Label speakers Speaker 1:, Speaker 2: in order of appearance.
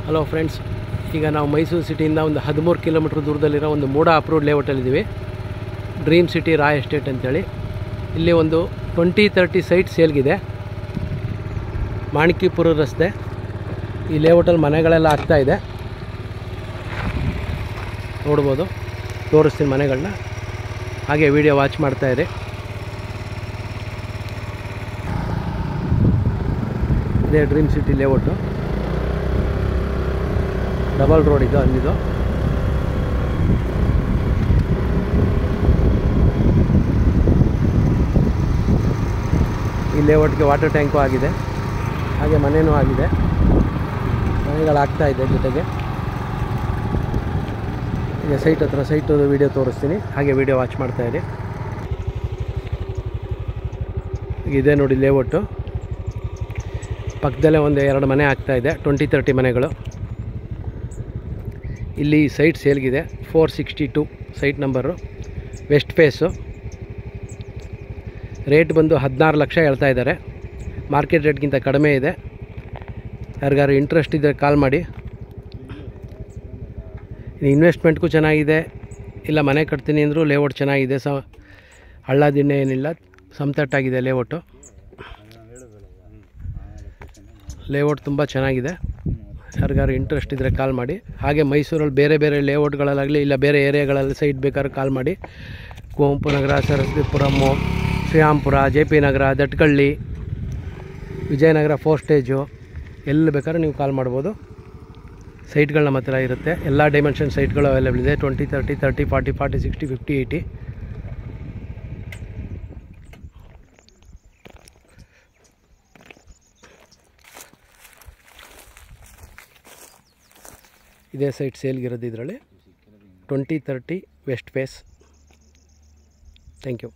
Speaker 1: Hello friends, ಈಗ ನಾವು ಮೈಸೂರು ಸಿಟಿಯಿಂದ ಒಂದು 13 ಕಿಲೋಮೀಟ್ರ್ ದೂರದಲ್ಲಿರೋ ಒಂದು ಮೂಡ ಅಪ್ರೂವ್ಡ್ ಲೇಔಟಲ್ಲಿದ್ದೀವಿ. ಡ್ರೀಮ್ ಸಿಟಿ ರಾಯ್ ಎಸ್ಟೇಟ್ ಅಂತೇಳಿ. ಇಲ್ಲಿ ಒಂದು 20-30 ಸೈಟ್ ಸೇಲ್ಗಿದೆ. ಮಾಣಿಕ್ಯಪುರ ರಸ್ತೆ. ಈ ಲೇಔಟಲ್ಲಿ ಮನೆಗಳೆಲ್ಲ ಆಗ್ತಾಯಿದೆ, ನೋಡ್ಬೋದು. ತೋರಿಸ್ತೀನಿ ಮನೆಗಳನ್ನ, ಹಾಗೆ ವಿಡಿಯೋ ವಾಚ್ ಮಾಡ್ತಾಯಿರಿ. ಇದೇ dream city layout. Double road ಇದು, ಅಲ್ಲಿದು. ಈ ಲೇಔಟ್ಗೆ ವಾಟರ್ ಟ್ಯಾಂಕು ಆಗಿದೆ, ಹಾಗೆ ಮನೆಯೂ ಆಗಿದೆ. ಮನೆಗಳಾಗ್ತಾ ಇದೆ ಜೊತೆಗೆ. ಈಗ ಸೈಟು ವಿಡಿಯೋ ತೋರಿಸ್ತೀನಿ, ಹಾಗೆ ವಿಡಿಯೋ ವಾಚ್ ಮಾಡ್ತಾಯಿರಿ. ಇದೆ ನೋಡಿ ಲೇಔಟು. ಪಕ್ಕದಲ್ಲೇ ಒಂದು 2 ಮನೆ ಆಗ್ತಾಯಿದೆ, 20-30 ಮನೆಗಳು. ಇಲ್ಲಿ ಸೈಟ್ ಸೇಲ್ಗಿದೆ. 462 site number, west face. Rate ಬಂದು 16 ಲಕ್ಷ ಹೇಳ್ತಾ ಇದ್ದಾರೆ. ಮಾರ್ಕೆಟ್ ರೇಟ್ಗಿಂತ ಕಡಿಮೆ ಇದೆ. ಯಾರಿಗಾರು ಇಂಟ್ರೆಸ್ಟ್ ಇದ್ದರೆ ಕಾಲ್ ಮಾಡಿ. ಇನ್ವೆಸ್ಟ್ಮೆಂಟ್ಗೂ ಚೆನ್ನಾಗಿದೆ, ಇಲ್ಲ ಮನೆ ಕಟ್ತೀನಿ ಅಂದರೂ ಲೇಔಟ್ ಚೆನ್ನಾಗಿದೆ. ಹಳ್ಳ ದಿಣ್ಣೆ ಏನಿಲ್ಲ, ಸಮತಟ್ಟಾಗಿದೆ ಲೇಔಟು. ಲೇಔಟ್ ತುಂಬ ಚೆನ್ನಾಗಿದೆ. ಯಾರಿಗಾರು ಇಂಟ್ರೆಸ್ಟ್ ಇದ್ದರೆ ಕಾಲ್ ಮಾಡಿ. ಹಾಗೆ ಮೈಸೂರಲ್ಲಿ ಬೇರೆ ಲೇಔಟ್ಗಳಲ್ಲಾಗಲಿ ಇಲ್ಲ ಬೇರೆ ಏರಿಯಾಗಳಲ್ಲಿ ಸೈಟ್ ಬೇಕಾದ್ರೆ ಕಾಲ್ ಮಾಡಿ. ಕುವೆಂಪು ನಗರ, ಸರಸ್ವತಿಪುರಮ್ಮು, ಶ್ರೀರಾಮ್ಪುರ, JP ನಗರ, ದಟ್ಕಳ್ಳಿ, ವಿಜಯನಗರ 4 ಸ್ಟೇಜು, ಎಲ್ಲಿ ಬೇಕಾದ್ರೆ ನೀವು ಕಾಲ್ ಮಾಡ್ಬೋದು. ಸೈಟ್ಗಳು ನಮ್ಮ ಹತ್ರ ಇರುತ್ತೆ. ಎಲ್ಲ ಡೈಮೆನ್ಷನ್ ಸೈಟ್ಗಳು ಅವೈಲೇಬಲ್ ಇದೆ. 20, 30, 30, 40, 40, 60, 50, 80. ಇದೇ ಸೈಟ್ ಸೇಲ್ಗಿರೋದು ಇದರಲ್ಲಿ. 20-30 ವೆಸ್ಟ್ ಫೇಸ್. Thank you.